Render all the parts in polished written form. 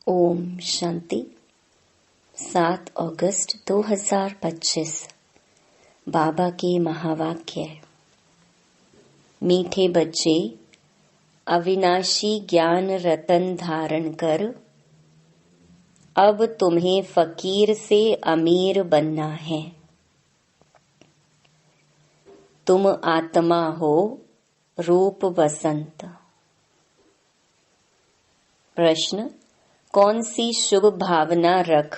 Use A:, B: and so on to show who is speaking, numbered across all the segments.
A: ओम शांति। 7 अगस्त 2025 बाबा के महावाक्य। मीठे बच्चे, अविनाशी ज्ञान रतन धारण कर, अब तुम्हें फकीर से अमीर बनना है। तुम आत्मा हो, रूप बसंत। प्रश्न: कौन सी शुभ भावना रख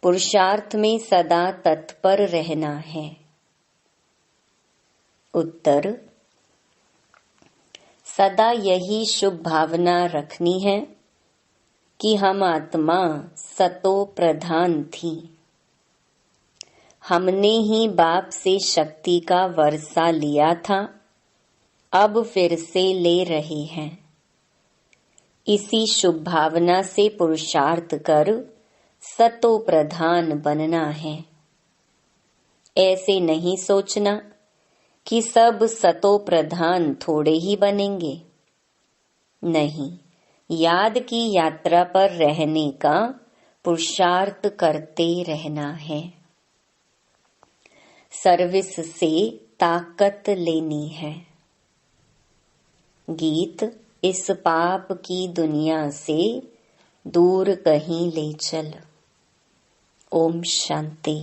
A: पुरुषार्थ में सदा तत्पर रहना है? उत्तर: सदा यही शुभ भावना रखनी है कि हम आत्मा सतो प्रधान थी। हमने ही बाप से शक्ति का वर्षा लिया था, अब फिर से ले रहे हैं। इसी शुभ भावना से पुरुषार्थ कर सतो प्रधान बनना है। ऐसे नहीं सोचना कि सब सतो प्रधान थोड़े ही बनेंगे। नहीं, याद की यात्रा पर रहने का पुरुषार्थ करते रहना है। सर्विस से ताकत लेनी है। गीत: इस पाप की दुनिया से दूर कहीं ले चल। ओम शांति।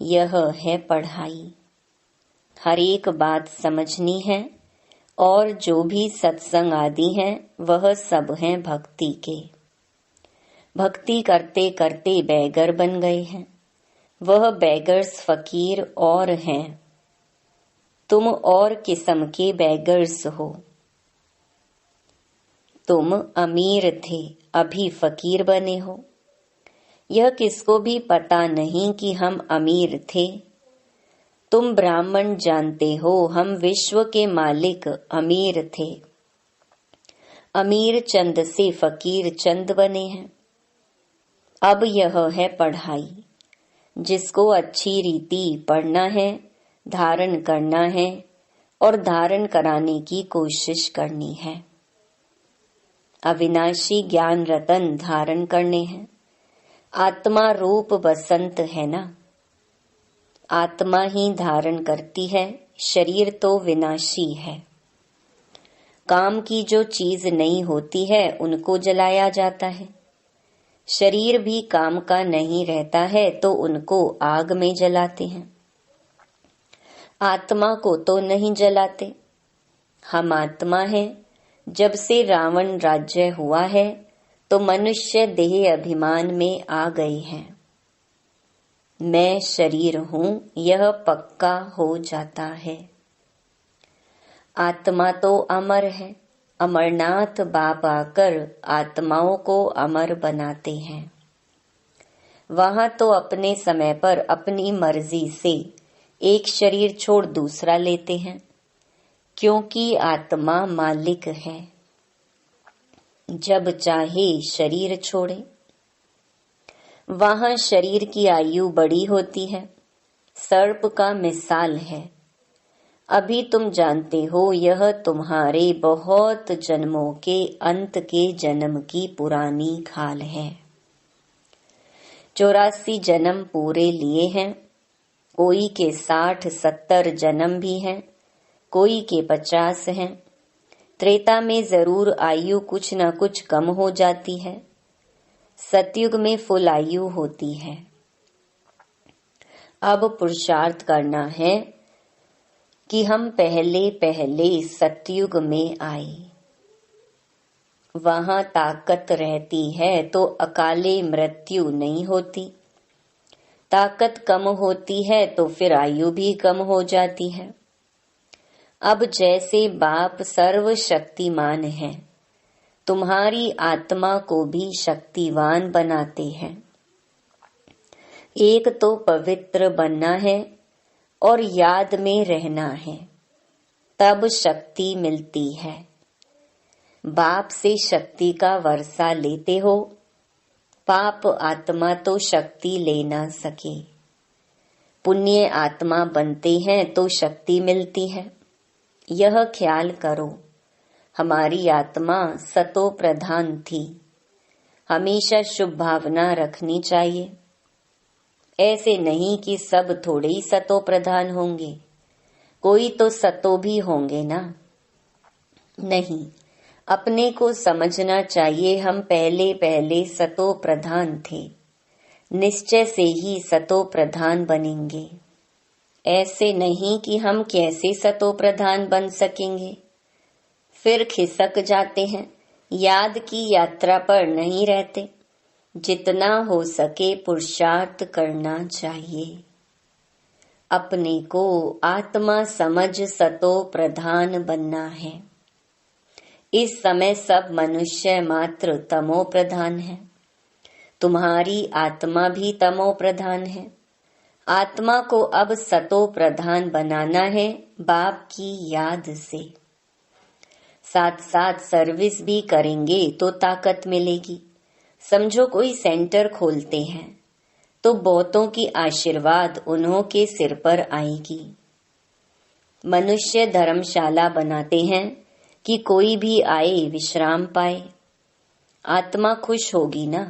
A: यह है पढ़ाई। हर एक बात समझनी है और जो भी सत्संग आदि हैं वह सब हैं भक्ति के। भक्ति करते करते बैगर बन गए हैं। वह बैगर्स फकीर और हैं। तुम और किस्म के बैगर्स हो। तुम अमीर थे, अभी फकीर बने हो। यह किसको भी पता नहीं कि हम अमीर थे। तुम ब्राह्मण जानते हो, हम विश्व के मालिक अमीर थे। अमीर चंद से फकीर चंद बने हैं। अब यह है पढ़ाई, जिसको अच्छी रीति पढ़ना है, धारण करना है और धारण कराने की कोशिश करनी है। अविनाशी ज्ञान रतन धारण करने हैं। आत्मा रूप बसंत है ना। आत्मा ही धारण करती है, शरीर तो विनाशी है। काम की जो चीज नहीं होती है उनको जलाया जाता है। शरीर भी काम का नहीं रहता है तो उनको आग में जलाते हैं। आत्मा को तो नहीं जलाते। हम आत्मा हैं। जब से रावण राज्य हुआ है तो मनुष्य देह अभिमान में आ गए हैं। मैं शरीर हूँ, यह पक्का हो जाता है। आत्मा तो अमर है। अमरनाथ बाप आकर आत्माओं को अमर बनाते हैं। वहां तो अपने समय पर अपनी मर्जी से एक शरीर छोड़ दूसरा लेते हैं, क्योंकि आत्मा मालिक है। जब चाहे शरीर छोड़े। वहां शरीर की आयु बड़ी होती है, सर्प का मिसाल है। अभी तुम जानते हो यह तुम्हारे बहुत जन्मों के अंत के जन्म की पुरानी खाल है। 84 जन्म पूरे लिए हैं। कोई के 60-70 जन्म भी हैं, कोई के 50 हैं। त्रेता में जरूर आयु कुछ न कुछ कम हो जाती है। सतयुग में फुल आयु होती है। अब पुरुषार्थ करना है कि हम पहले पहले सतयुग में आए। वहां ताकत रहती है तो अकाले मृत्यु नहीं होती। ताकत कम होती है तो फिर आयु भी कम हो जाती है। अब जैसे बाप सर्वशक्तिमान है, तुम्हारी आत्मा को भी शक्तिवान बनाते हैं। एक तो पवित्र बनना है और याद में रहना है, तब शक्ति मिलती है। बाप से शक्ति का वर्षा लेते हो। पाप आत्मा तो शक्ति ले ना सके। पुण्य आत्मा बनते हैं तो शक्ति मिलती है। यह ख्याल करो, हमारी आत्मा सतो प्रधान थी। हमेशा शुभ भावना रखनी चाहिए। ऐसे नहीं कि सब थोड़े ही सतो प्रधान होंगे, कोई तो सतो भी होंगे ना। नहीं, अपने को समझना चाहिए हम पहले पहले सतो प्रधान थे, निश्चय से ही सतो प्रधान बनेंगे। ऐसे नहीं कि हम कैसे सतो प्रधान बन सकेंगे, फिर खिसक जाते हैं, याद की यात्रा पर नहीं रहते। जितना हो सके पुरुषार्थ करना चाहिए। अपने को आत्मा समझ सतो प्रधान बनना है। इस समय सब मनुष्य मात्र तमो प्रधान है। तुम्हारी आत्मा भी तमो प्रधान है। आत्मा को अब सतो प्रधान बनाना है बाप की याद से। साथ साथ सर्विस भी करेंगे तो ताकत मिलेगी। समझो कोई सेंटर खोलते हैं तो बहुतों की आशीर्वाद उन्हों के सिर पर आएगी। मनुष्य धर्मशाला बनाते हैं कि कोई भी आए विश्राम पाए। आत्मा खुश होगी ना।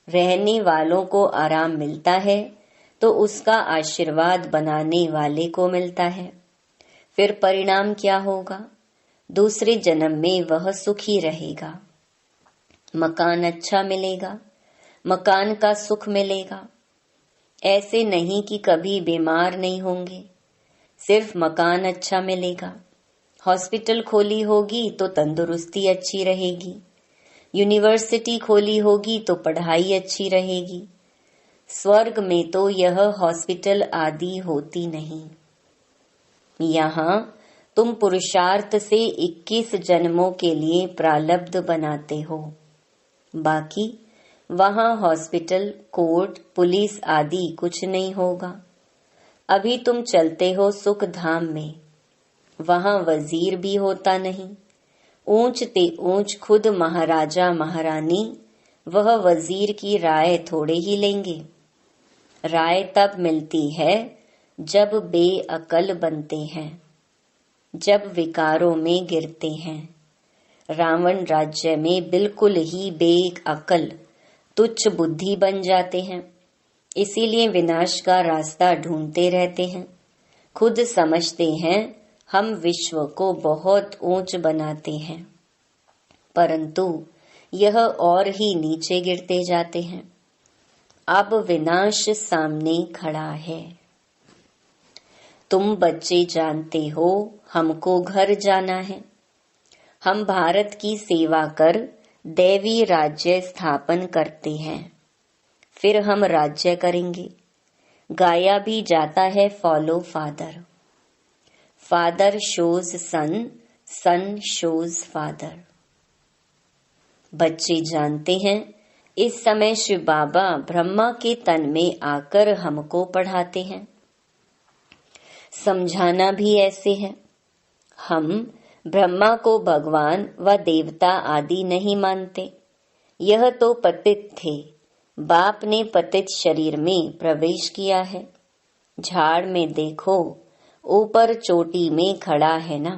A: रहने वालों को आराम मिलता है तो उसका आशीर्वाद बनाने वाले को मिलता है। फिर परिणाम क्या होगा? दूसरे जन्म में वह सुखी रहेगा। मकान अच्छा मिलेगा, मकान का सुख मिलेगा। ऐसे नहीं कि कभी बीमार नहीं होंगे, सिर्फ मकान अच्छा मिलेगा। हॉस्पिटल खोली होगी तो तंदुरुस्ती अच्छी रहेगी। यूनिवर्सिटी खोली होगी तो पढ़ाई अच्छी रहेगी। स्वर्ग में तो यह हॉस्पिटल आदि होती नहीं। यहाँ तुम पुरुषार्थ से 21 जन्मों के लिए प्रारब्ध बनाते हो। बाकी वहाँ हॉस्पिटल, कोर्ट, पुलिस आदि कुछ नहीं होगा। अभी तुम चलते हो सुख धाम में, वहाँ वजीर भी होता नहीं। ऊंच ते ऊंच खुद महाराजा महारानी वह वजीर की राय थोड़े ही लेंगे। राय तब मिलती है जब बेअकल बनते हैं, जब विकारों में गिरते हैं। रावण राज्य में बिल्कुल ही बेअकल तुच्छ बुद्धि बन जाते हैं, इसीलिए विनाश का रास्ता ढूंढते रहते हैं। खुद समझते हैं हम विश्व को बहुत ऊंच बनाते हैं, परंतु यह और ही नीचे गिरते जाते हैं। अब विनाश सामने खड़ा है। तुम बच्चे जानते हो हमको घर जाना है। हम भारत की सेवा कर दैवी राज्य स्थापन करते हैं, फिर हम राज्य करेंगे। गाया भी जाता है फॉलो फादर। फादर शोज सन, सन शोज फादर। बच्चे जानते हैं इस समय शिव बाबा ब्रह्मा के तन में आकर हमको पढ़ाते हैं। समझाना भी ऐसे है। हम ब्रह्मा को भगवान व देवता आदि नहीं मानते। यह तो पतित थे। बाप ने पतित शरीर में प्रवेश किया है। झाड़ में देखो, ऊपर चोटी में खड़ा है ना।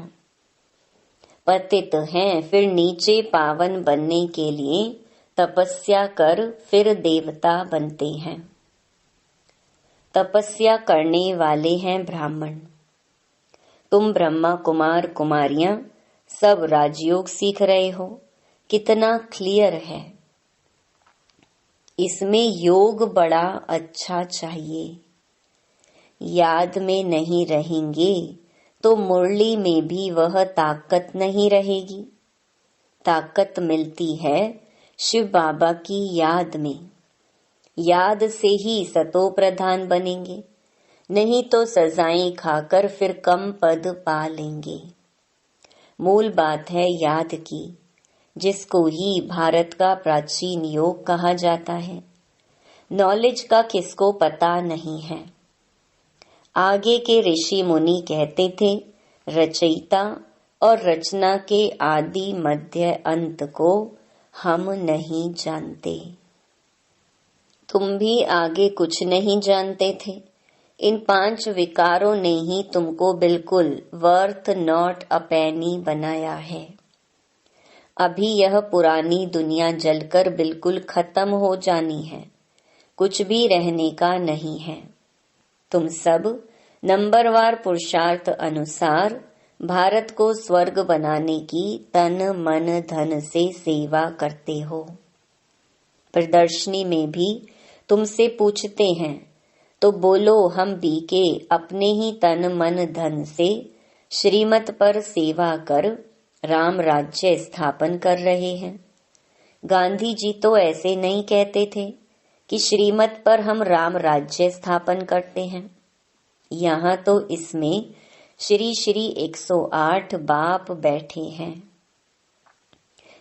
A: पतित हैं, फिर नीचे पावन बनने के लिए तपस्या कर फिर देवता बनते हैं। तपस्या करने वाले हैं ब्राह्मण। तुम ब्रह्मा कुमार कुमारियां सब राजयोग सीख रहे हो। कितना क्लियर है। इसमें योग बड़ा अच्छा चाहिए। याद में नहीं रहेंगे तो मुरली में भी वह ताकत नहीं रहेगी। ताकत मिलती है शिव बाबा की याद में। याद से ही सतो प्रधान बनेंगे, नहीं तो सजाएं खाकर फिर कम पद पा लेंगे। मूल बात है याद की, जिसको ही भारत का प्राचीन योग कहा जाता है। नॉलेज का किसको पता नहीं है। आगे के ऋषि मुनि कहते थे रचयिता और रचना के आदि मध्य अंत को हम नहीं जानते। तुम भी आगे कुछ नहीं जानते थे। इन 5 विकारों ने ही तुमको बिल्कुल वर्थ नॉट अ पेनी बनाया है। अभी यह पुरानी दुनिया जलकर बिल्कुल खत्म हो जानी है, कुछ भी रहने का नहीं है। तुम सब नंबरवार पुरुषार्थ अनुसार भारत को स्वर्ग बनाने की तन मन धन से सेवा करते हो। प्रदर्शनी में भी तुमसे पूछते हैं तो बोलो हम भी के अपने ही तन मन धन से श्रीमत पर सेवा कर राम राज्य स्थापन कर रहे हैं। गांधी जी तो ऐसे नहीं कहते थे कि श्रीमत पर हम राम राज्य स्थापन करते हैं। यहाँ तो इसमें श्री श्री 108 बाप बैठे हैं।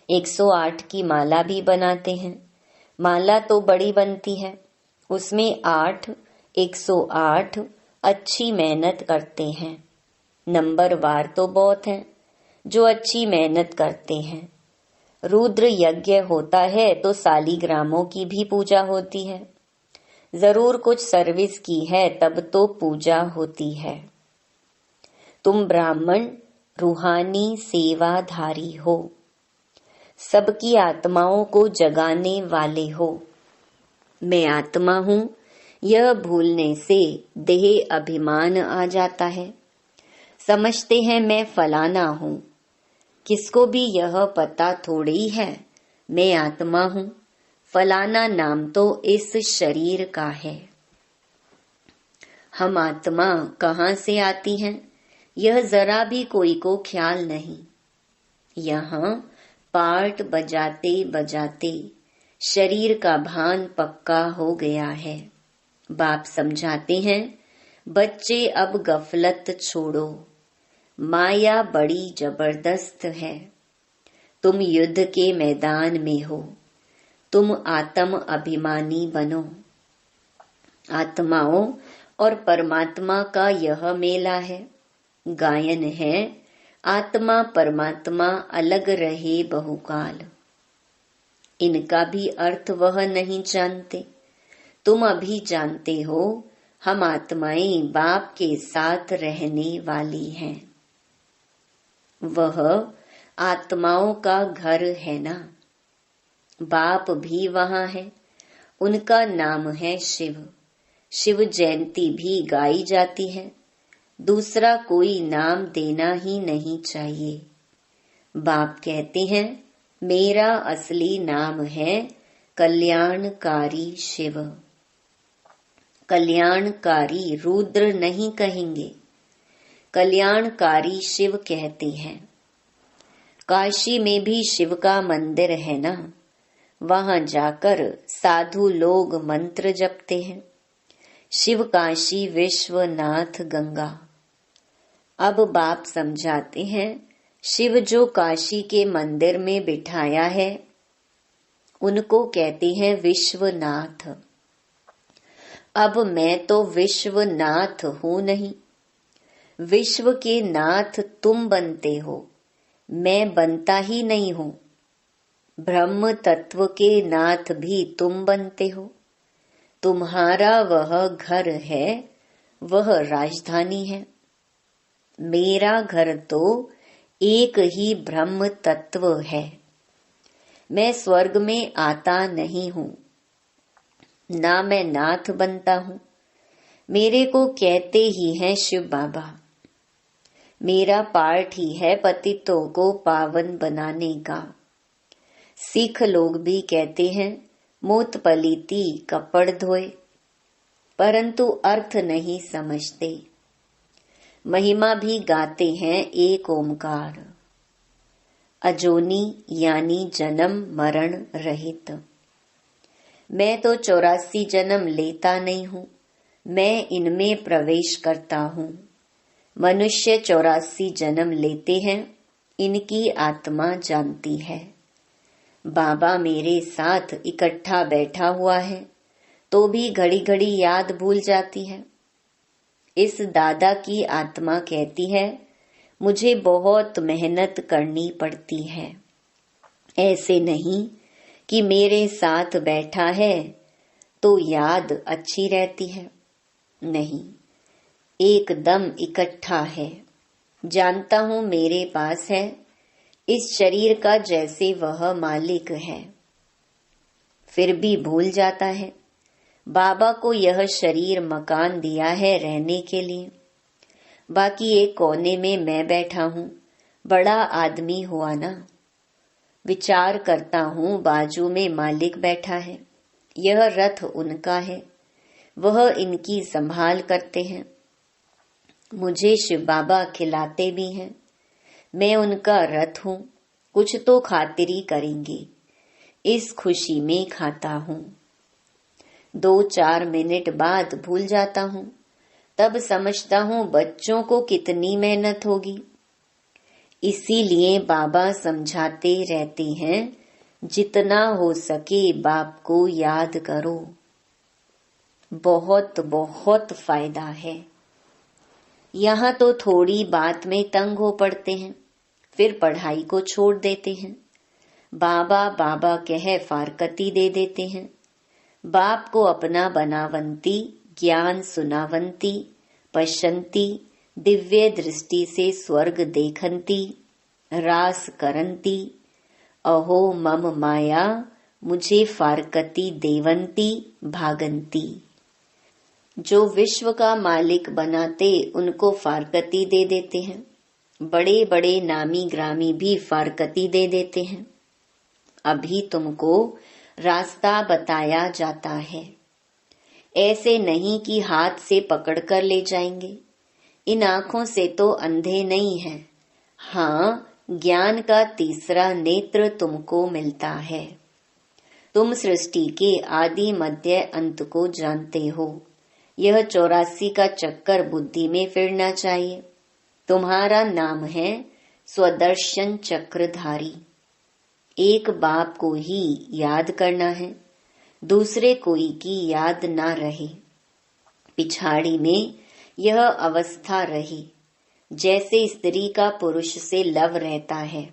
A: 108 की माला भी बनाते हैं। माला तो बड़ी बनती है, उसमें 8 108 अच्छी मेहनत करते हैं। नंबरवार तो बहुत हैं जो अच्छी मेहनत करते हैं। रुद्र यज्ञ होता है तो सालीग्रामों की भी पूजा होती है। जरूर कुछ सर्विस की है तब तो पूजा होती है। तुम ब्राह्मण रूहानी सेवाधारी हो, सबकी आत्माओं को जगाने वाले हो। मैं आत्मा हूँ, यह भूलने से देह अभिमान आ जाता है। समझते हैं मैं फलाना हूँ, किसको भी यह पता थोड़ी है मैं आत्मा हूँ। फलाना नाम तो इस शरीर का है। हम आत्मा कहाँ से आती हैं यह जरा भी कोई को ख्याल नहीं। यहाँ पार्ट बजाते बजाते शरीर का भान पक्का हो गया है। बाप समझाते हैं बच्चे अब गफलत छोड़ो, माया बड़ी जबरदस्त है। तुम युद्ध के मैदान में हो, तुम आत्म अभिमानी बनो। आत्माओं और परमात्मा का यह मेला है। गायन है आत्मा परमात्मा अलग रहे बहुकाल। इनका भी अर्थ वह नहीं जानते। तुम अभी जानते हो हम आत्माएं बाप के साथ रहने वाली हैं। वह आत्माओं का घर है ना। बाप भी वहां है, उनका नाम है शिव। शिव जयंती भी गाई जाती है। दूसरा कोई नाम देना ही नहीं चाहिए। बाप कहते हैं मेरा असली नाम है कल्याणकारी शिव। कल्याणकारी रुद्र नहीं कहेंगे, कल्याणकारी शिव कहते हैं। काशी में भी शिव का मंदिर है ना, वहां जाकर साधु लोग मंत्र जपते हैं। शिव काशी विश्वनाथ गंगा। अब बाप समझाते हैं शिव जो काशी के मंदिर में बिठाया है उनको कहते हैं विश्वनाथ। अब मैं तो विश्वनाथ हूं नहीं, विश्व के नाथ तुम बनते हो, मैं बनता ही नहीं हूं। ब्रह्म तत्व के नाथ भी तुम बनते हो। तुम्हारा वह घर है, वह राजधानी है। मेरा घर तो एक ही ब्रह्म तत्व है। मैं स्वर्ग में आता नहीं हूँ, ना मैं नाथ बनता हूँ। मेरे को कहते ही हैं शिव बाबा। मेरा पार्ट ही है पतितों को पावन बनाने का। सिख लोग भी कहते हैं मोत पलीती कपड़ धोए, परंतु अर्थ नहीं समझते। महिमा भी गाते हैं एक ओमकार, अजोनी यानी जन्म मरण रहित। मैं तो 84 जन्म लेता नहीं हूँ, मैं इनमें प्रवेश करता हूँ। मनुष्य 84 जन्म लेते हैं, इनकी आत्मा जानती है। बाबा मेरे साथ इकट्ठा बैठा हुआ है तो भी घड़ी घड़ी याद भूल जाती है। इस दादा की आत्मा कहती है मुझे बहुत मेहनत करनी पड़ती है। ऐसे नहीं कि मेरे साथ बैठा है तो याद अच्छी रहती है, नहीं, एकदम इकट्ठा है। जानता हूँ मेरे पास है, इस शरीर का जैसे वह मालिक है, फिर भी भूल जाता है। बाबा को यह शरीर मकान दिया है रहने के लिए, बाकी एक कोने में मैं बैठा हूँ, बड़ा आदमी हुआ ना। विचार करता हूँ बाजू में मालिक बैठा है, यह रथ उनका है, वह इनकी संभाल करते हैं। मुझे शिव बाबा खिलाते भी हैं, मैं उनका रथ हूँ, कुछ तो खातिरी करेंगे, इस खुशी में खाता हूँ। 2-4 मिनट बाद भूल जाता हूँ, तब समझता हूँ बच्चों को कितनी मेहनत होगी। इसीलिए बाबा समझाते रहते हैं, जितना हो सके बाप को याद करो। बहुत बहुत फायदा है। यहाँ तो थोड़ी बात में तंग हो पड़ते हैं, फिर पढ़ाई को छोड़ देते हैं। बाबा बाबा कह फारकती दे देते हैं। बाप को अपना बनावंती, ज्ञान सुनावंती, पश्यंती, दिव्य दृष्टि से स्वर्ग देखंती, रास करंती, अहो मम माया मुझे फारकती देवंती भागंती। जो विश्व का मालिक बनाते उनको फारकती दे देते हैं। बड़े बड़े नामी ग्रामी भी फारकती दे देते हैं। अभी तुमको रास्ता बताया जाता है, ऐसे नहीं कि हाथ से पकड़कर ले जाएंगे। इन आँखों से तो अंधे नहीं हैं। हाँ, ज्ञान का तीसरा नेत्र तुमको मिलता है। तुम सृष्टि के आदि मध्य अंत को जानते हो। यह 84 का चक्कर बुद्धि में फिरना चाहिए। तुम्हारा नाम है स्वदर्शन चक्रधारी। एक बाप को ही याद करना है, दूसरे कोई की याद ना रहे। पिछाड़ी में यह अवस्था रही, जैसे स्त्री का पुरुष से लव रहता है।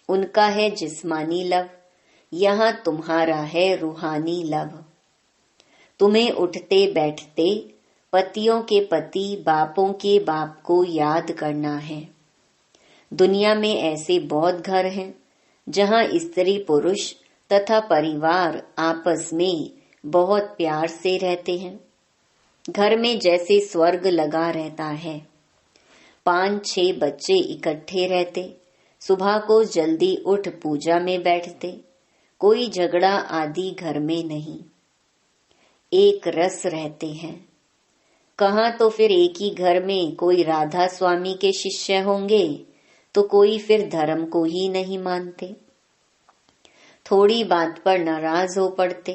A: उनका है जिस्मानी लव, यहाँ तुम्हारा है रूहानी लव। तुम्हें उठते बैठते पतियों के पति, बापों के बाप को याद करना है। दुनिया में ऐसे बहुत घर हैं जहाँ स्त्री पुरुष तथा परिवार आपस में बहुत प्यार से रहते हैं। घर में जैसे स्वर्ग लगा रहता है। 5-6 बच्चे इकट्ठे रहते, सुबह को जल्दी उठ पूजा में बैठते, कोई झगड़ा आदि घर में नहीं, एक रस रहते हैं। कहाँ तो फिर एक ही घर में कोई राधा स्वामी के शिष्य होंगे तो कोई फिर धर्म को ही नहीं मानते। थोड़ी बात पर नाराज हो पड़ते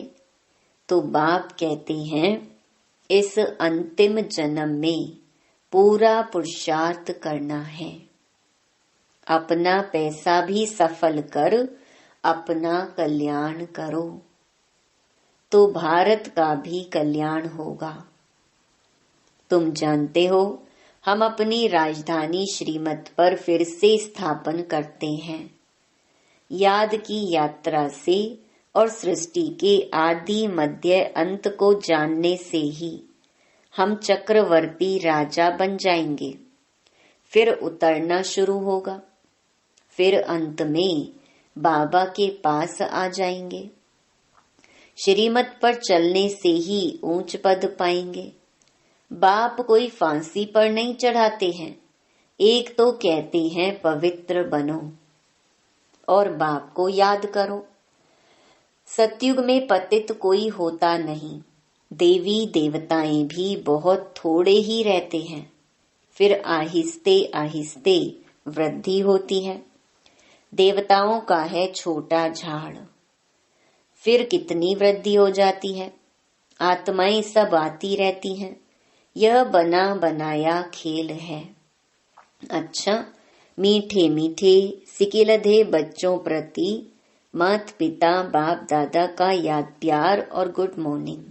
A: तो बाप कहते हैं, इस अंतिम जन्म में पूरा पुरुषार्थ करना है। अपना पैसा भी सफल कर अपना कल्याण करो, तो भारत का भी कल्याण होगा। तुम जानते हो, हम अपनी राजधानी श्रीमत पर फिर से स्थापन करते हैं। याद की यात्रा से और सृष्टि के आदि मध्य अंत को जानने से ही हम चक्रवर्ती राजा बन जाएंगे। फिर उतरना शुरू होगा, फिर अंत में बाबा के पास आ जाएंगे। श्रीमत पर चलने से ही ऊंच पद पाएंगे। बाप कोई फांसी पर नहीं चढ़ाते हैं, एक तो कहते हैं पवित्र बनो और बाप को याद करो। सतयुग में पतित कोई होता नहीं, देवी देवताएं भी बहुत थोड़े ही रहते हैं, फिर आहिस्ते आहिस्ते वृद्धि होती है। देवताओं का है छोटा झाड़, फिर कितनी वृद्धि हो जाती है। आत्माएं सब आती रहती हैं, यह बना बनाया खेल है। अच्छा, मीठे मीठे सिकिलधे बच्चों प्रति माता पिता बाप दादा का याद प्यार और गुड मॉर्निंग।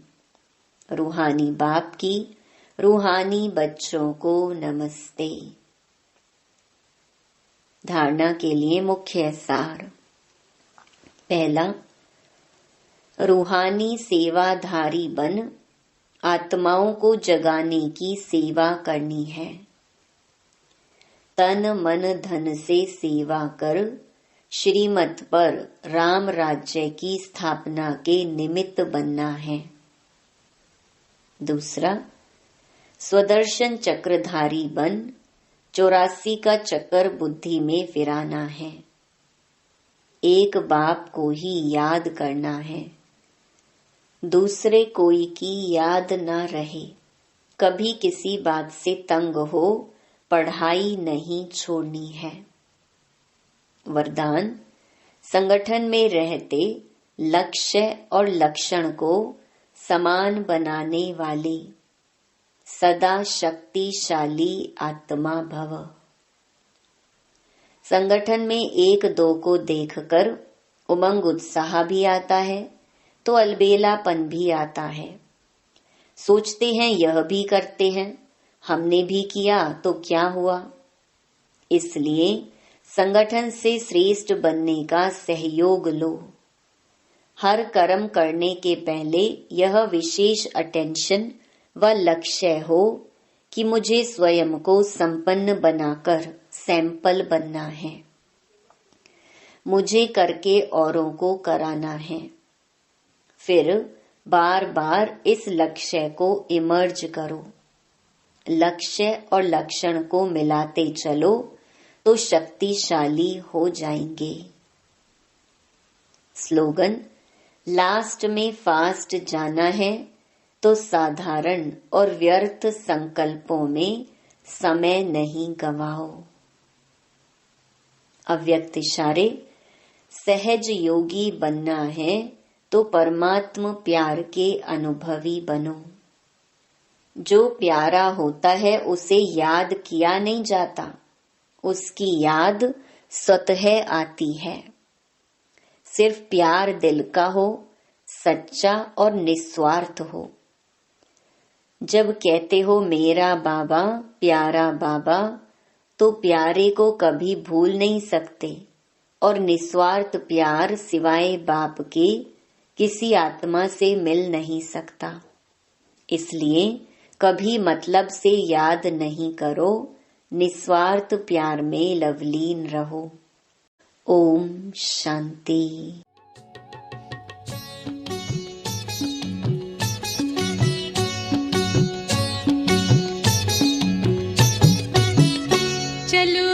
A: रूहानी बाप की रूहानी बच्चों को नमस्ते। धारणा के लिए मुख्य सार। पहला, रूहानी सेवाधारी बन आत्माओं को जगाने की सेवा करनी है। तन मन धन से सेवा कर श्रीमत पर राम राज्य की स्थापना के निमित्त बनना है। दूसरा, स्वदर्शन चक्रधारी बन 84 का चक्कर बुद्धि में फिराना है। एक बाप को ही याद करना है, दूसरे कोई की याद ना रहे। कभी किसी बात से तंग हो, पढ़ाई नहीं छोड़नी है। वरदान, संगठन में रहते लक्ष्य और लक्षण को समान बनाने वाले सदा शक्तिशाली आत्मा भव। संगठन में एक दो को देखकर उमंग उत्साह भी आता है तो अलबेलापन भी आता है। सोचते हैं यह भी करते हैं, हमने भी किया तो क्या हुआ। इसलिए संगठन से श्रेष्ठ बनने का सहयोग लो। हर कर्म करने के पहले यह विशेष अटेंशन व लक्ष्य हो कि मुझे स्वयं को संपन्न बनाकर सैंपल बनना है। मुझे करके औरों को कराना है। फिर बार बार इस लक्ष्य को इमर्ज करो। लक्ष्य और लक्षण को मिलाते चलो तो शक्तिशाली हो जाएंगे। स्लोगन, लास्ट में फास्ट जाना है तो साधारण और व्यर्थ संकल्पों में समय नहीं गवाओ। अव्यक्त इशारे, सहज योगी बनना है तो परमात्म प्यार के अनुभवी बनो। जो प्यारा होता है उसे याद किया नहीं जाता, उसकी याद स्वतः आती है। सिर्फ प्यार दिल का हो, सच्चा और निस्वार्थ हो। जब कहते हो मेरा बाबा, प्यारा बाबा, तो प्यारे को कभी भूल नहीं सकते और निस्वार्थ प्यार सिवाय बाप के किसी आत्मा से मिल नहीं सकता। इसलिए कभी मतलब से याद नहीं करो, निस्वार्थ प्यार में लवलीन रहो। ओम शांति।
B: चलो